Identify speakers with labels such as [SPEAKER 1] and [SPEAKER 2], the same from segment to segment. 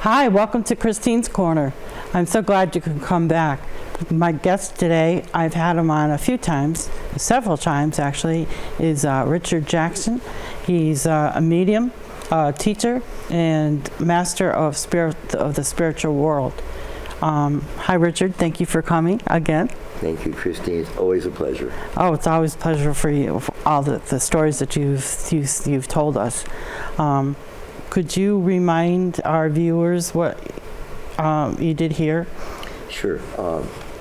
[SPEAKER 1] Hi, welcome to Christine's Corner. I'm so glad you could come back. My guest today, I've had him on a few times, several times actually, is Richard Jackson. He's a medium, teacher, and master of the spiritual world. Hi, Richard. Thank you for coming again.
[SPEAKER 2] Thank you, Christine. It's always a pleasure.
[SPEAKER 1] Oh, it's always a pleasure for you, for all the stories that you've told us. Could you remind our viewers what you did here?
[SPEAKER 2] Sure.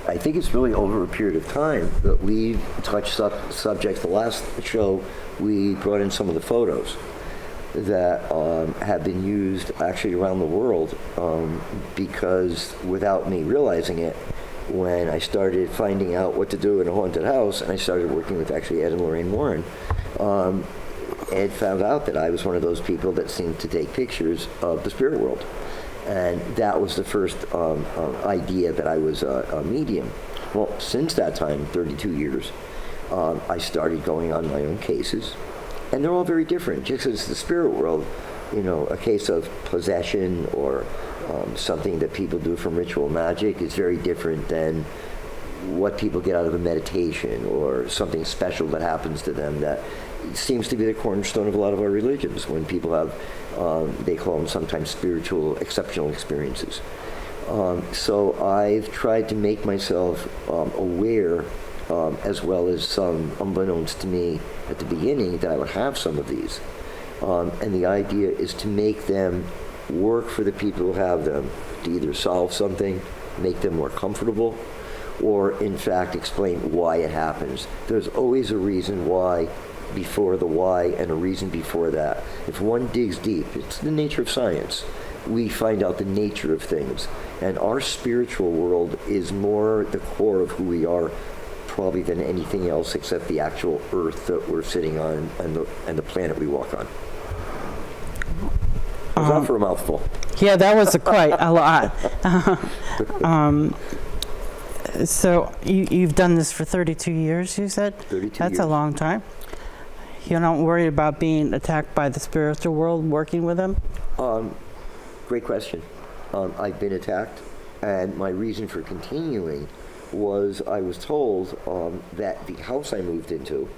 [SPEAKER 2] I think it's really over a period of time that we touched subjects. The last show, we brought in some of the photos that have been used actually around the world because without me realizing it, when I started finding out what to do in a haunted house, and I started working with actually Ed and Lorraine Warren, Ed found out that I was one of those people that seemed to take pictures of the spirit world. And that was the first idea that I was a medium. Well, since that time, 32 years, I started going on my own cases. And they're all very different. Just as the spirit world, you know, a case of possession or something that people do from ritual magic is very different than what people get out of a meditation or something special that happens to them that seems to be the cornerstone of a lot of our religions when people have, they call them sometimes spiritual exceptional experiences. So I've tried to make myself aware, as well as some unbeknownst to me at the beginning, that I would have some of these. And the idea is to make them work for the people who have them, to either solve something, make them more comfortable, or in fact explain why it happens. There's always a reason why before the why and a reason before that. If one digs deep, it's the nature of science. We find out the nature of things. And our spiritual world is more the core of who we are probably than anything else except the actual earth that we're sitting on and the planet we walk on. Was that for a mouthful?
[SPEAKER 1] Yeah, that was quite a lot. So you've done this for 32 years, you said?
[SPEAKER 2] 32 years.
[SPEAKER 1] That's a long time. You don't worry about being attacked by the spiritual world working with them?
[SPEAKER 2] Great question. I've been attacked, and my reason for continuing was I was told that the house I moved into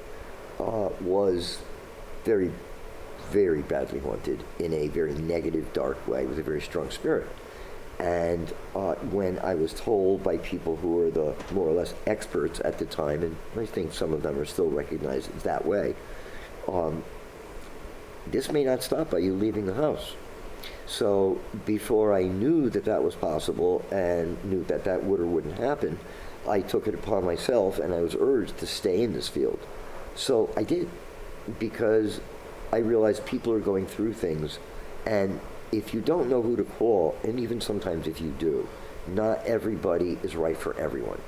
[SPEAKER 2] was very, very badly haunted in a very negative, dark way with a very strong spirit. And when I was told by people who were the more or less experts at the time, and I think some of them are still recognized that way, this may not stop by you leaving the house. So before I knew that that was possible and knew that that would or wouldn't happen, I took it upon myself and I was urged to stay in this field. So I did, because I realized people are going through things, and if you don't know who to call, and even sometimes if you do, not everybody is right for everyone.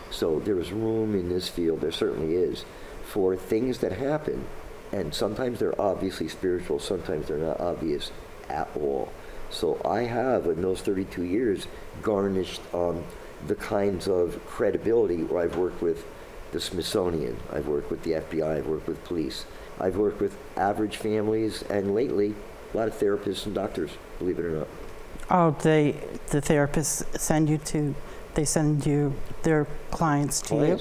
[SPEAKER 2] So there is room in this field, there certainly is, for things that happen, and sometimes they're obviously spiritual, sometimes they're not obvious at all. So I have, in those 32 years, garnished the kinds of credibility where I've worked with the Smithsonian, I've worked with the FBI, I've worked with police, I've worked with average families, and lately, a lot of therapists and doctors, believe it or not.
[SPEAKER 1] Oh, the therapists send you their clients to you?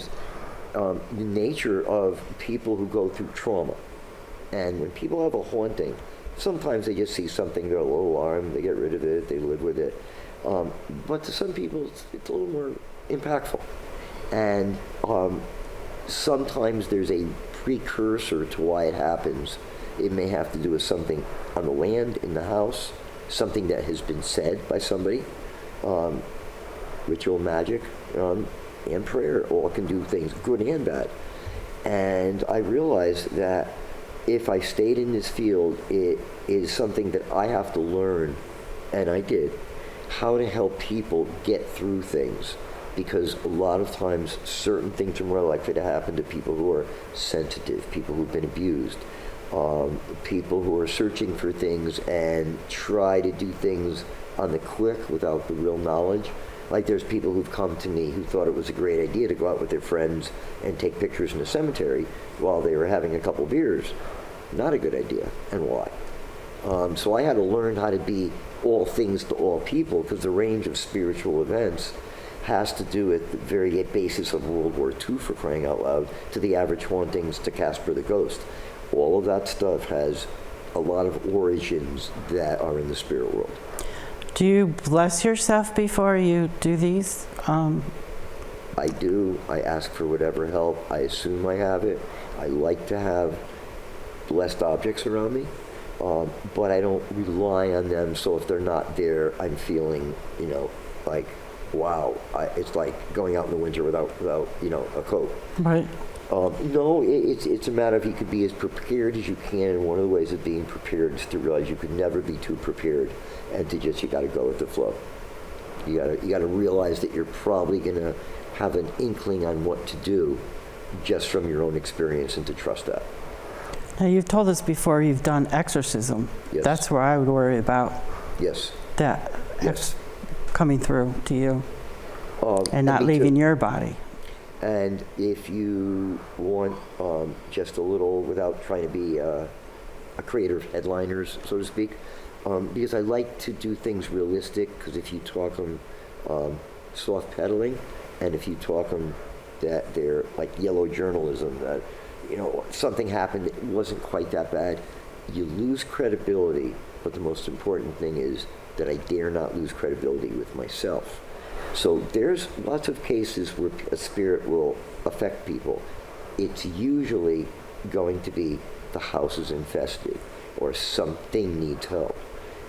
[SPEAKER 2] The nature of people who go through trauma, and when people have a haunting, sometimes they just see something, they're a little alarmed, they get rid of it, they live with it. But to some people, it's a little more impactful. And sometimes there's a precursor to why it happens. It may have to do with something on the land, in the house, something that has been said by somebody. Ritual magic and prayer all can do things, good and bad. And I realized that if I stayed in this field, it is something that I have to learn, and I did, how to help people get through things. Because a lot of times, certain things are more likely to happen to people who are sensitive, people who've been abused, people who are searching for things and try to do things on the quick without the real knowledge. Like there's people who've come to me who thought it was a great idea to go out with their friends and take pictures in the cemetery while they were having a couple beers. Not a good idea. And why? So I had to learn how to be all things to all people, because the range of spiritual events has to do with the very basis of World War II, for crying out loud, to the average hauntings, to Casper the Ghost. All of that stuff has a lot of origins that are in the spirit world.
[SPEAKER 1] Do you bless yourself before you do these?
[SPEAKER 2] I do. I ask for whatever help. I assume I have it. I like to have blessed objects around me, but I don't rely on them. So if they're not there, I'm feeling, like, wow. It's like going out in the winter without a coat.
[SPEAKER 1] Right.
[SPEAKER 2] No, it's a matter of you could be as prepared as you can, and one of the ways of being prepared is to realize you could never be too prepared, and to just, you got to go with the flow. You got to realize that you're probably going to have an inkling on what to do just from your own experience, and to trust that.
[SPEAKER 1] Now, you've told us before you've done exorcism.
[SPEAKER 2] Yes.
[SPEAKER 1] That's where I would worry about.
[SPEAKER 2] Yes.
[SPEAKER 1] That
[SPEAKER 2] Yes.
[SPEAKER 1] coming through to you and not
[SPEAKER 2] me
[SPEAKER 1] leaving
[SPEAKER 2] too.
[SPEAKER 1] your body.
[SPEAKER 2] And if you want just a little, without trying to be a creator of headliners, so to speak, because I like to do things realistic, because if you talk them soft pedaling, and if you talk them that they're like yellow journalism, that, something happened that wasn't quite that bad, you lose credibility. But the most important thing is that I dare not lose credibility with myself. So there's lots of cases where a spirit will affect people. It's usually going to be the house is infested, or something needs help.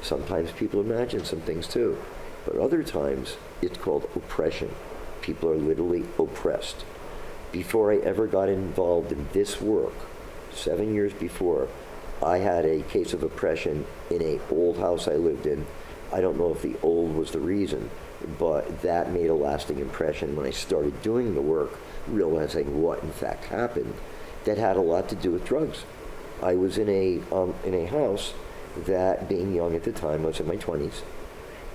[SPEAKER 2] Sometimes people imagine some things too, but other times it's called oppression. People are literally oppressed. Before I ever got involved in this work, 7 years before, I had a case of oppression in an old house I lived in. I don't know if the old was the reason, but that made a lasting impression when I started doing the work, realizing what in fact happened. That had a lot to do with drugs. I was in a house that, being young at the time, I was in my 20s,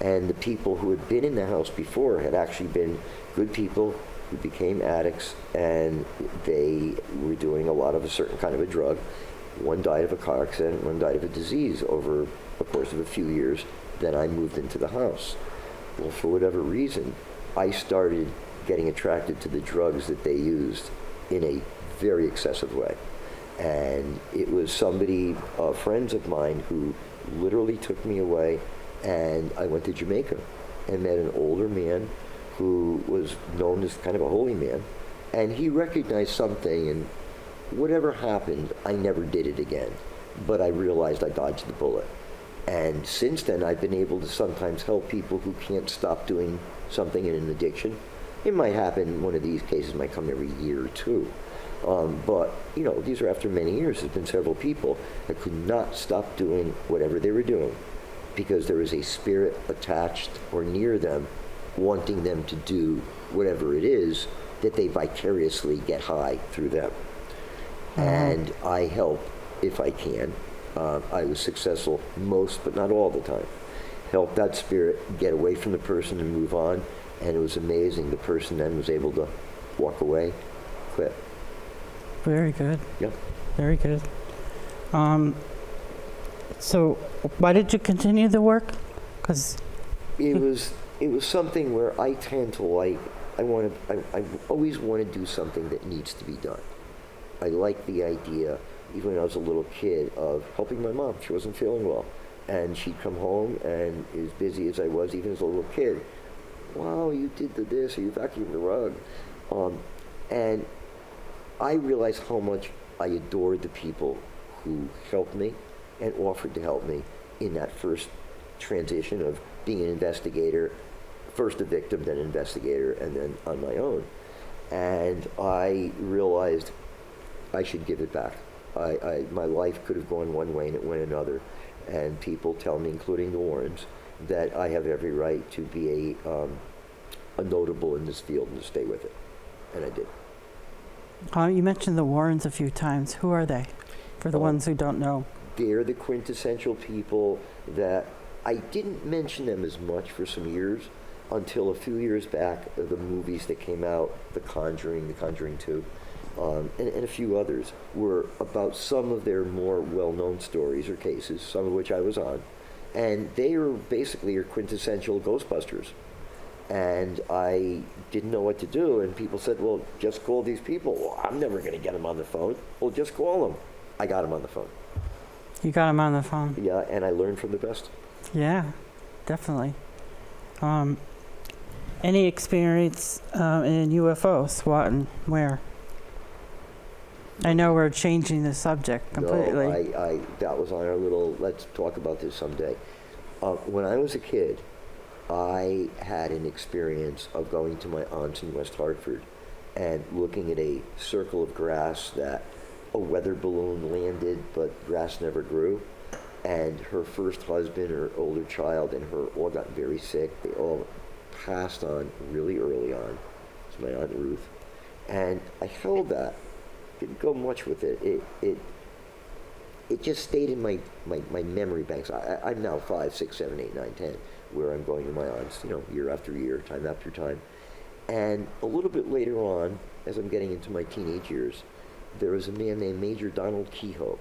[SPEAKER 2] and the people who had been in the house before had actually been good people who became addicts, and they were doing a lot of a certain kind of a drug. One died of a car accident, one died of a disease over the course of a few years. Then I moved into the house. Well, for whatever reason, I started getting attracted to the drugs that they used in a very excessive way. And it was somebody, friends of mine, who literally took me away, and I went to Jamaica and met an older man who was known as kind of a holy man, and he recognized something, and whatever happened, I never did it again. But I realized I dodged the bullet. And since then, I've been able to sometimes help people who can't stop doing something in an addiction. It might happen, one of these cases might come every year or two. But, these are after many years. There's been several people that could not stop doing whatever they were doing because there is a spirit attached or near them wanting them to do whatever it is, that they vicariously get high through them. And I help if I can. I was successful most, but not all the time. Help that spirit get away from the person and move on. And it was amazing. The person then was able to walk away, quit.
[SPEAKER 1] Very good.
[SPEAKER 2] Yeah.
[SPEAKER 1] Very good. So why did you continue the work? Because
[SPEAKER 2] it was something where I tend to like, I always want to do something that needs to be done. I like the idea, even when I was a little kid, of helping my mom. She wasn't feeling well. And she'd come home, and as busy as I was, even as a little kid, wow, you did this, or you vacuumed the rug. And I realized how much I adored the people who helped me and offered to help me in that first transition of being an investigator, first a victim, then an investigator, and then on my own. And I realized I should give it back. My life could have gone one way and it went another. And people tell me, including the Warrens, that I have every right to be a notable in this field and to stay with it. And I did.
[SPEAKER 1] you mentioned the Warrens a few times. Who are they? For the ones who don't know.
[SPEAKER 2] They're the quintessential people that I didn't mention them as much for some years until a few years back, the movies that came out, The Conjuring 2, and a few others, were about some of their more well-known stories or cases, some of which I was on. And they are basically your quintessential Ghostbusters. And I didn't know what to do, and people said, well, just call these people. Well, I'm never going to get them on the phone. Well, just call them. I got them on the phone.
[SPEAKER 1] You got him on the phone.
[SPEAKER 2] Yeah, and I learned from the best.
[SPEAKER 1] Yeah, definitely. Any experience in UFOs? What and where? I know we're changing the subject completely.
[SPEAKER 2] No, that was on our little, let's talk about this someday. When I was a kid, I had an experience of going to my aunt's in West Hartford and looking at a circle of grass that a weather balloon landed, but grass never grew. And her first husband, her older child, and her all got very sick. They all passed on really early on. It's my Aunt Ruth. And I held that. Didn't go much with it. It just stayed in my memory banks. I'm now 5, 6, 7, 8, 9, 10, where I'm going to my aunts, year after year, time after time. And a little bit later on, as I'm getting into my teenage years, there was a man named Major Donald Kehoe,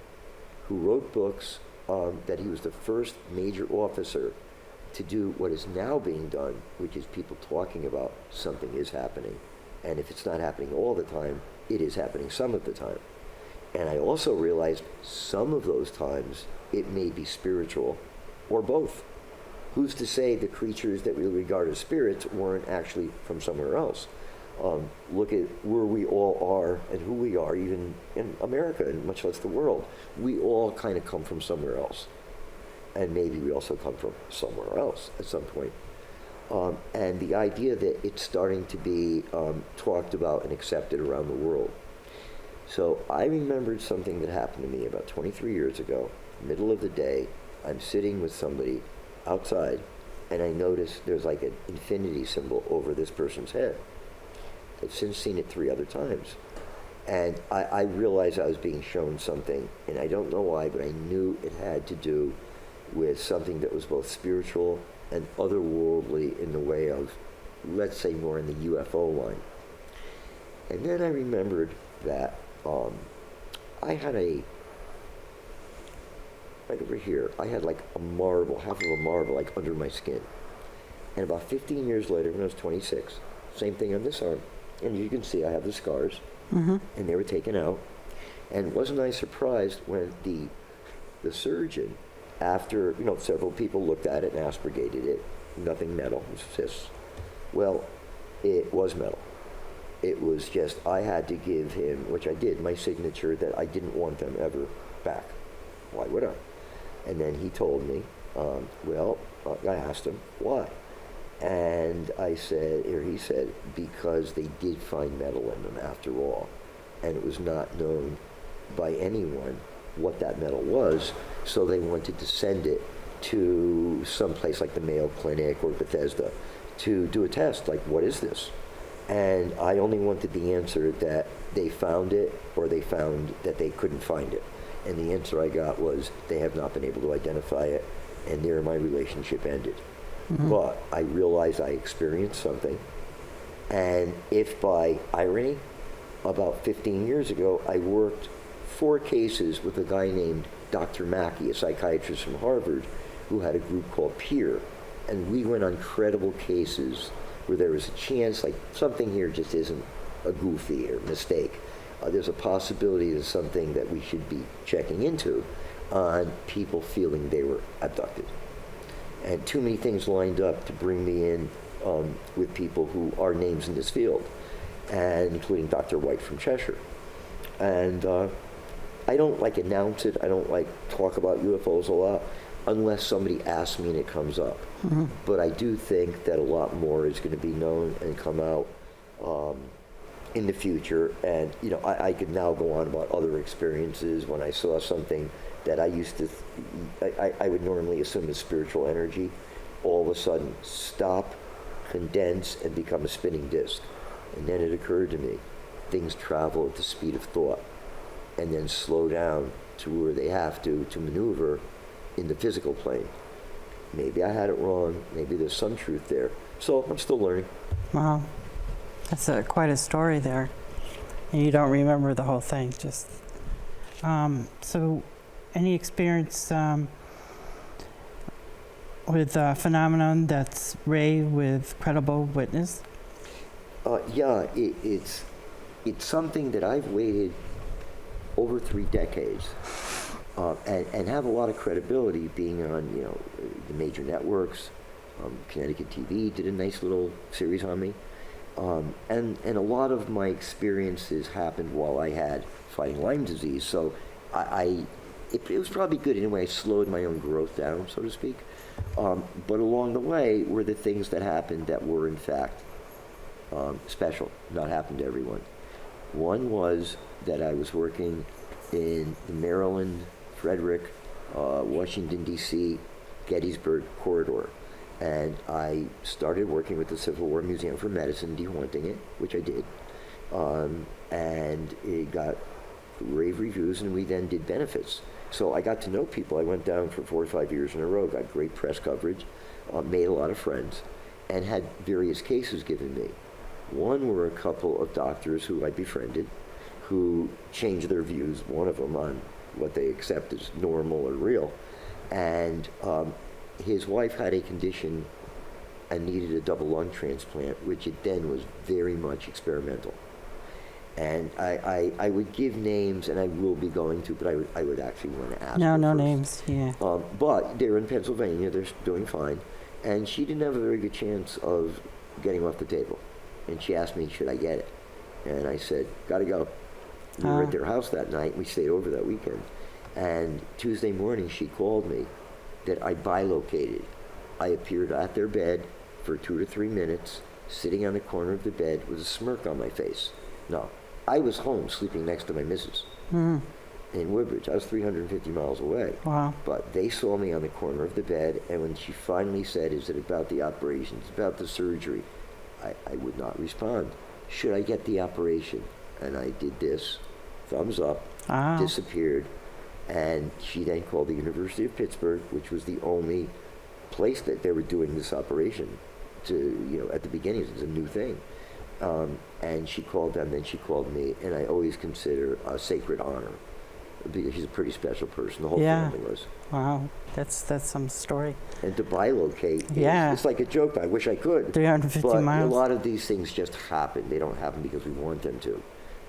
[SPEAKER 2] who wrote books that he was the first major officer to do what is now being done, which is people talking about something is happening. And if it's not happening all the time, it is happening some of the time. And I also realized some of those times it may be spiritual or both. Who's to say the creatures that we regard as spirits weren't actually from somewhere else? Look at where we all are and who we are, even in America, and much less the world. We all kind of come from somewhere else. And maybe we also come from somewhere else at some point. And the idea that it's starting to be talked about and accepted around the world. So I remembered something that happened to me about 23 years ago, middle of the day. I'm sitting with somebody outside, and I notice there's like an infinity symbol over this person's head. I've since seen it 3 other times. And I realized I was being shown something, and I don't know why, but I knew it had to do with something that was both spiritual and otherworldly in the way of, let's say, more in the UFO line. And then I remembered that I had right over here, I had like a marble, half of a marble, like under my skin. And about 15 years later, when I was 26, same thing on this arm. And you can see I have the scars, and they were taken out. And wasn't I surprised when the surgeon, after several people looked at it and aspirated it, nothing metal, it was cysts. Well, it was metal. It was just, I had to give him, which I did, my signature that I didn't want them ever back. Why would I? And then he told me, I asked him, why? And he said, because they did find metal in them after all. And it was not known by anyone what that metal was, so they wanted to send it to some place like the Mayo Clinic or Bethesda to do a test, like, what is this? And I only wanted the answer that they found it, or they found that they couldn't find it. And the answer I got was, they have not been able to identify it, and there my relationship ended. But I realized I experienced something, and if by irony, about 15 years ago, I worked 4 cases with a guy named Dr. Mackey, a psychiatrist from Harvard, who had a group called PEER, and we went on credible cases where there was a chance, like, something here just isn't a goofy or mistake. There's a possibility of something that we should be checking into on people feeling they were abducted. And too many things lined up to bring me in with people who are names in this field, and including Dr. White from Cheshire. And I don't announce it. I don't talk about UFOs a lot unless somebody asks me and it comes up. But I do think that a lot more is going to be known and come out in the future. And I could now go on about other experiences when I saw something that I used to, I would normally assume is spiritual energy, all of a sudden stop, condense, and become a spinning disc. And then it occurred to me, things travel at the speed of thought, and then slow down to where they have to maneuver in the physical plane. Maybe I had it wrong, maybe there's some truth there. So I'm still learning.
[SPEAKER 1] Wow. That's quite a story there. and you don't remember the whole thing. Just so, any experience with a phenomenon that's Ray with credible witness?
[SPEAKER 2] Yeah, it's something that I've waited over 3 decades and have a lot of credibility being on, the major networks. Connecticut TV did a nice little series on me. And a lot of my experiences happened while I had fighting Lyme disease. So it was probably good in a way. I slowed my own growth down, so to speak. But along the way were the things that happened that were, in fact, special, not happened to everyone. One was that I was working in the Maryland, Frederick, Washington, D.C., Gettysburg corridor. And I started working with the Civil War Museum for Medicine, dehaunting it, which I did. And it got rave reviews, and we then did benefits. So I got to know people. I went down for 4 or 5 years in a row, got great press coverage, made a lot of friends, and had various cases given me. One were a couple of doctors who I befriended, who changed their views, one of them on what they accept as normal or real. And his wife had a condition and needed a double lung transplant, which it then was very much experimental. And I would give names, and I will be going to, but I would actually want to ask.
[SPEAKER 1] No
[SPEAKER 2] first.
[SPEAKER 1] names, yeah.
[SPEAKER 2] But they're in Pennsylvania, they're doing fine. And she didn't have a very good chance of getting off the table. And she asked me, should I get it? And I said, gotta go. We were at their house that night, we stayed over that weekend. And Tuesday morning, she called me that I bilocated. I appeared at their bed for 2 to 3 minutes, sitting on the corner of the bed with a smirk on my face. No, I was home sleeping next to my missus in Woodbridge. I was 350 miles away.
[SPEAKER 1] Wow.
[SPEAKER 2] But they saw me on the corner of the bed, and when she finally said, is it about the operation, it's about the surgery, I would not respond. Should I get the operation? And I did this, thumbs up, disappeared. And she then called the University of Pittsburgh, which was the only place that they were doing this operation to, at the beginning, it was a new thing. And she called them, then she called me, and I always consider a sacred honor because she's a pretty special person. The whole family was.
[SPEAKER 1] Wow, that's some story.
[SPEAKER 2] And to bilocate, it's like a joke. I wish I could.
[SPEAKER 1] 350
[SPEAKER 2] but
[SPEAKER 1] miles.
[SPEAKER 2] A lot of these things just happen. They don't happen because we want them to.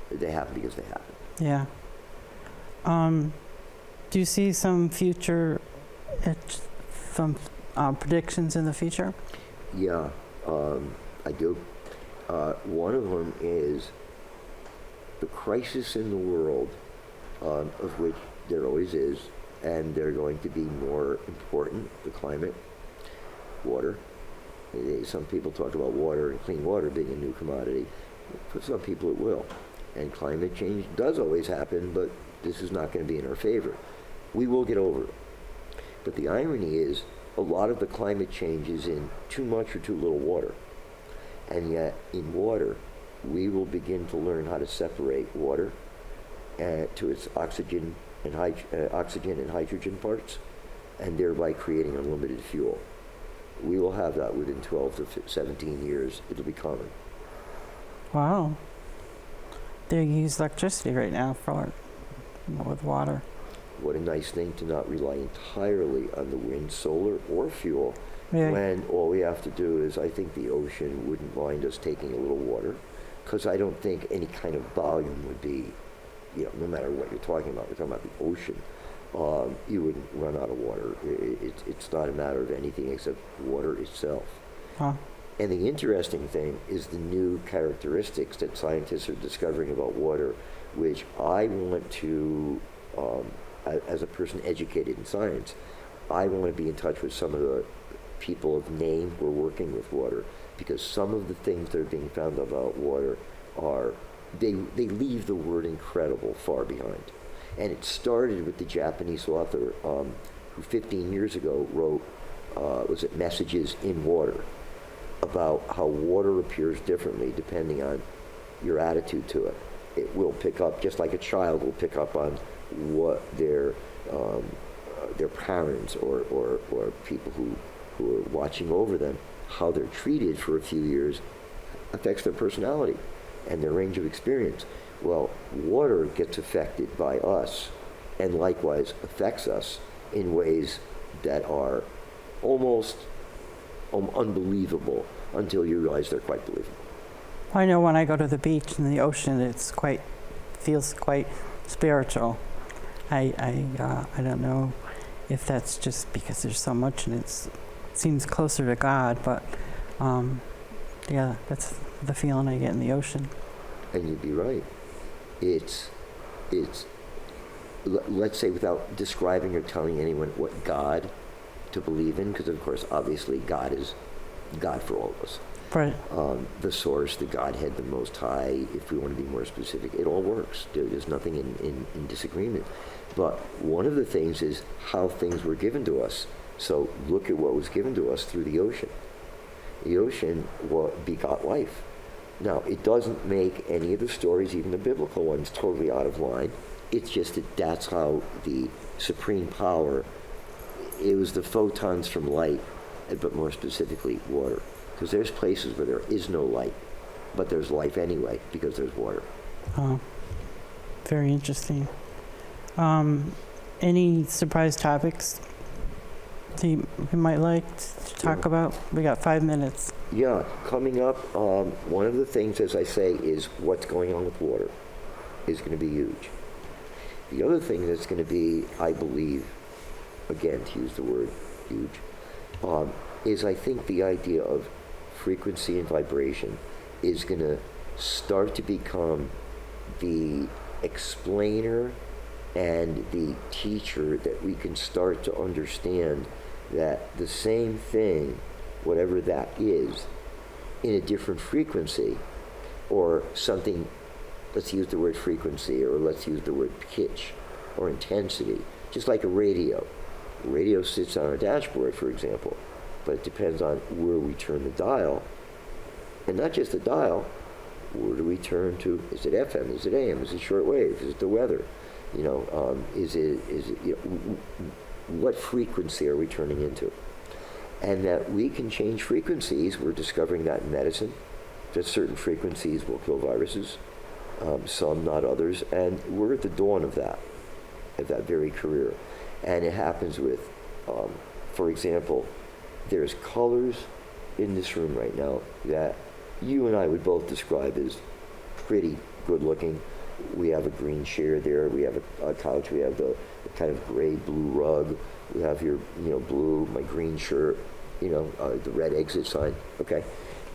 [SPEAKER 2] They happen because they happen.
[SPEAKER 1] Yeah. Do you see some future, some predictions in the future?
[SPEAKER 2] Yeah, I do. One of them is the crisis in the world, of which there always is, and they're going to be more important, the climate, water. Some people talk about water and clean water being a new commodity. For some people it will. And climate change does always happen, but this is not going to be in our favor. We will get over it. But the irony is, a lot of the climate change is in too much or too little water. And yet, in water, we will begin to learn how to separate water to its oxygen and hydrogen parts, and thereby creating unlimited fuel. We will have that within 12 to 17 years. It'll be common.
[SPEAKER 1] Wow. They use electricity right now with water.
[SPEAKER 2] What a nice thing to not rely entirely on the wind, solar, or fuel, when all we have to do is, I think the ocean wouldn't mind us taking a little water, because I don't think any kind of volume would be, no matter what you're talking about, we're talking about the ocean, you wouldn't run out of water. It's not a matter of anything except water itself.
[SPEAKER 1] Huh.
[SPEAKER 2] And the interesting thing is the new characteristics that scientists are discovering about water, which I want to, as a person educated in science, I want to be in touch with some of the people of name who are working with water, because some of the things that are being found about water are, they leave the word incredible far behind. And it started with the Japanese author who 15 years ago wrote, was it Messages in Water, about how water appears differently depending on your attitude to it. It will pick up, just like a child will pick up on what their parents or people who are watching over them, how they're treated for a few years affects their personality and their range of experience. Well, water gets affected by us and likewise affects us in ways that are almost unbelievable until you realize they're quite believable.
[SPEAKER 1] I know when I go to the beach and the ocean, feels quite spiritual. I don't know if that's just because there's so much and it seems closer to God, but yeah, that's the feeling I get in the ocean.
[SPEAKER 2] And you'd be right. It's let's say, without describing or telling anyone what God to believe in, because of course, obviously, God is God for all of us.
[SPEAKER 1] Right.
[SPEAKER 2] The source, the Godhead, the Most High, if we want to be more specific, it all works. There's nothing in disagreement. But one of the things is how things were given to us. So look at what was given to us through the ocean. The ocean begot life. Now, it doesn't make any of the stories, even the biblical ones, totally out of line. It's just that that's how the supreme power, it was the photons from light, but more specifically, water. Because there's places where there is no light, but there's life anyway because there's water.
[SPEAKER 1] Oh, very interesting. Any surprise topics that you might like to talk about? We got 5 minutes.
[SPEAKER 2] Yeah, coming up, one of the things, as I say, is what's going on with water is going to be huge. The other thing that's going to be, I believe, again, to use the word huge, is I think the idea of frequency and vibration is going to start to become the explainer and the teacher that we can start to understand that the same thing, whatever that is, in a different frequency, or something, let's use the word frequency, or let's use the word pitch, or intensity, just like a radio. A radio sits on a dashboard, for example, but it depends on where we turn the dial, and not just the dial, where do we turn to? Is it FM? Is it AM? Is it shortwave? Is it the weather? Is it what frequency are we turning into? And that we can change frequencies. We're discovering that in medicine, that certain frequencies will kill viruses, some, not others, and we're at the dawn of that very career. And it happens with, for example, there's colors in this room right now that you and I would both describe as pretty good looking. We have a green chair there, we have a couch, we have the kind of gray-blue rug, we have your, blue, my green shirt, the red exit sign, okay?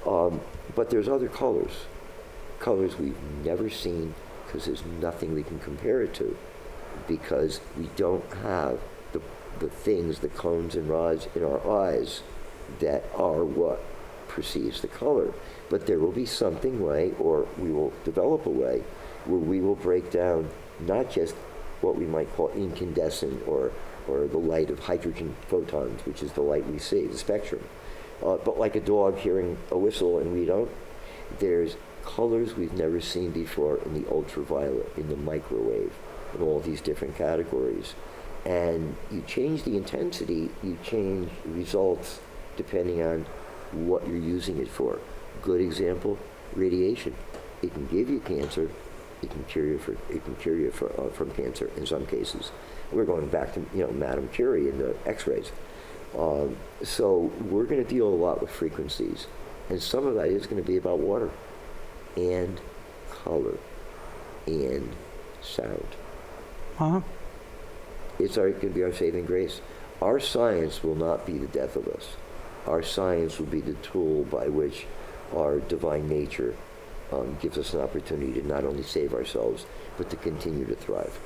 [SPEAKER 2] But there's other colors we've never seen, because there's nothing we can compare it to, because we don't have the things, the cones and rods in our eyes that are what perceives the color. But there will be something way, or we will develop a way, where we will break down not just what we might call incandescent or the light of hydrogen photons, which is the light we see, the spectrum, but like a dog hearing a whistle and we don't. There's colors we've never seen before in the ultraviolet, in the microwave, in all these different categories. And you change the intensity, you change results depending on what you're using it for. Good example, radiation. It can give you cancer. It can cure you from cancer in some cases. We're going back to Madame Curie and the X-rays. So we're going to deal a lot with frequencies, and some of that is going to be about water, and color, and sound.
[SPEAKER 1] Uh-huh.
[SPEAKER 2] It's going to be our saving grace. Our science will not be the death of us. Our science will be the tool by which our divine nature gives us an opportunity to not only save ourselves, but to continue to thrive.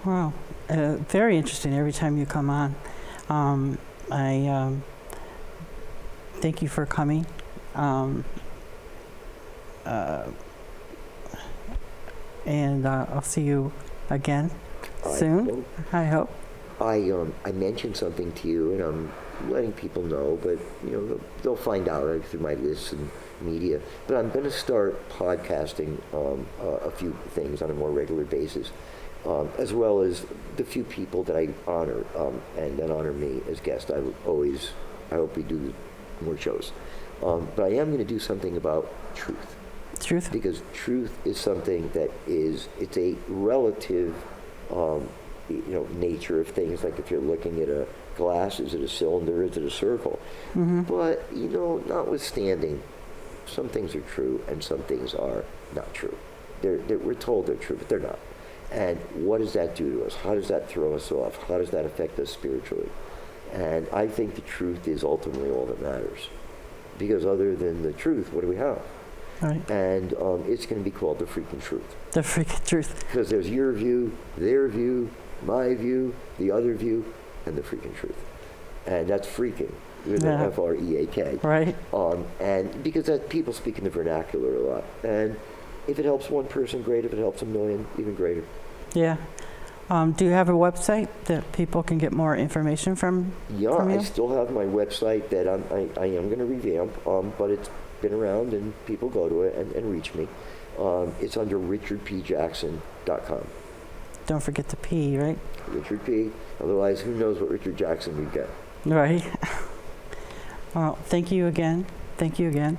[SPEAKER 1] Wow. Very interesting every time you come on. I thank you for coming. And I'll see you again soon, I hope.
[SPEAKER 2] I mentioned something to you, and I'm letting people know, but they'll find out through my lists and media. But I'm going to start podcasting a few things on a more regular basis, as well as the few people that I honor and that honor me as guests. I hope we do more shows. But I am going to do something about truth.
[SPEAKER 1] Truth.
[SPEAKER 2] Because truth is something that it's a relative, nature of things. Like if you're looking at a glass, is it a cylinder, is it a circle? But, notwithstanding, some things are true and some things are not true. We're told they're true, but they're not. And what does that do to us? How does that throw us off? How does that affect us spiritually? And I think the truth is ultimately all that matters. Because other than the truth, what do we have?
[SPEAKER 1] Right.
[SPEAKER 2] And it's going to be called the freaking truth.
[SPEAKER 1] The freaking truth.
[SPEAKER 2] Because there's your view, their view, my view, the other view, and the freaking truth. And that's freaking, with an F-R-E-A-K.
[SPEAKER 1] Right.
[SPEAKER 2] And because people speak in the vernacular a lot. And if it helps one person, great. If it helps a million, even greater.
[SPEAKER 1] Yeah. Do you have a website that people can get more information from?
[SPEAKER 2] Yeah,
[SPEAKER 1] from you?
[SPEAKER 2] I still have my website that I am going to revamp, but it's been around and people go to it and reach me. It's under richardpjackson.com.
[SPEAKER 1] Don't forget the P, right?
[SPEAKER 2] Richard P. Otherwise, who knows what Richard Jackson would get.
[SPEAKER 1] Right. Well, thank you again. Thank you again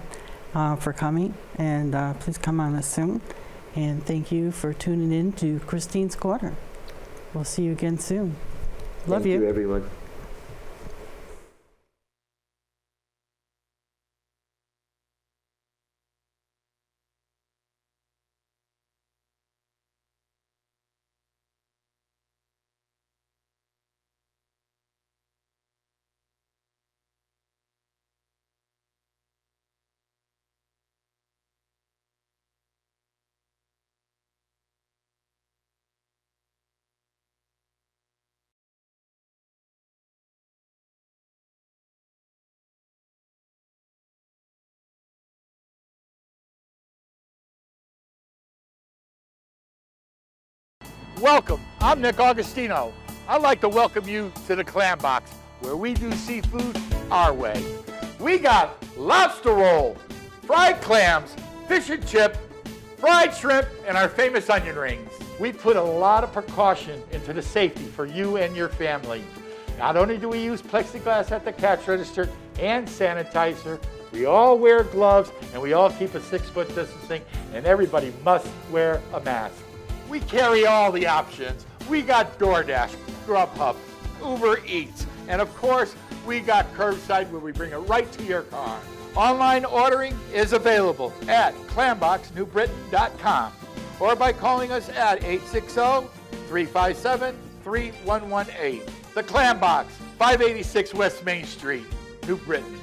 [SPEAKER 1] for coming. And please come on us soon. And thank you for tuning in to Christine's Corner. We'll see you again soon. Love you.
[SPEAKER 2] Thank you, everyone.
[SPEAKER 3] Welcome, I'm Nick Augustino. I'd like to welcome you to the Clam Box, where we do seafood our way. We got lobster roll, fried clams, fish and chip, fried shrimp, and our famous onion rings. We put a lot of precaution into the safety for you and your family. Not only do we use plexiglass at the cash register and sanitizer, we all wear gloves and we all keep a 6-foot distancing, and everybody must wear a mask. We carry all the options. We got DoorDash, Grubhub, Uber Eats, and of course, we got curbside where we bring it right to your car. Online ordering is available at clamboxnewbritain.com or by calling us at 860-357-3118. The Clam Box, 586 West Main Street, New Britain.